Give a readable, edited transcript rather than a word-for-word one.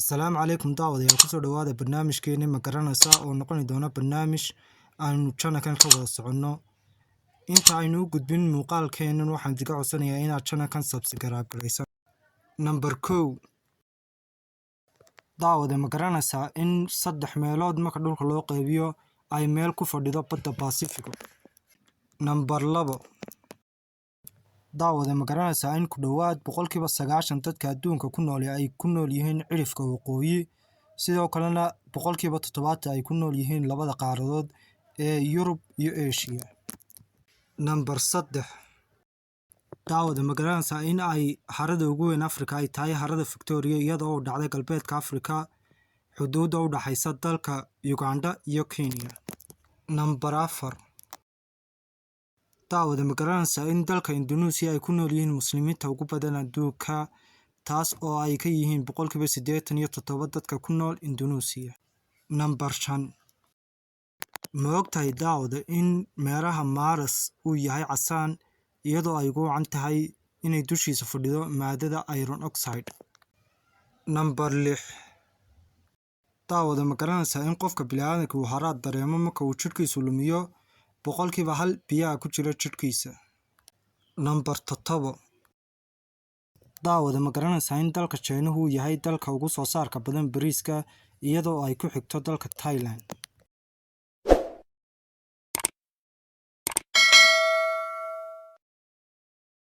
Asalaamu calaykum daawadayaal kusoo dhawaada barnaamijkeeni ma garanaysaa oo noqoni doona barnaamij aanu channelkan ka wada soconno. Inta aynu u gudbin muuqaalkeenan waxaan idiga codsanayaa inaad channelkan subscribe garayso. Number 1 daawada ma garanaysaa in 3 meelood marka dhulka loo qaybiyo ay meel ku fadhido badda Pacific. Number 2 daawada ma garanaysaa in ku dhawaad 90% dadka adduunka ku nool ay ku nool yihiin cirifka waqooyi, sidoo kalena 70% ay ku nool yihiin labada qaaradood ee Yurub iyo Asia. Number 3 daawada ma garanaysaa in ay harada ugu weyn Afrika ay tahay harada Victoria iyadoo u dhacday galbeedka Afrika xuduudda u dhaxaysa dalka Uganda iyo Kenya. Number 4 daawada ma garanaysaa in dalka Indonesia ay ku nool yihiin muslimiinta ugu badan adduunka, taas oo ay ka yihiin 87% dadka ku nool Indonesia. Number 5 ma ogtahay daawada in meeraha Mars uu yahay casaan iyadoo ay ugu wacan tahay inay dushiisa fadhido maadada iron oxide. Number 6 daawada ma garanaysaa in qofka bini'aadamka uu haraad dareemo marka uu jirkiisu lumiyo 1% biyaha ku jira jirkiisa. Number 7 daawada ma garanaysaa in dalka China uu yahay dalka ugu soo saarka badan bariiska iyadoo ay ku xigto dalka Thailand.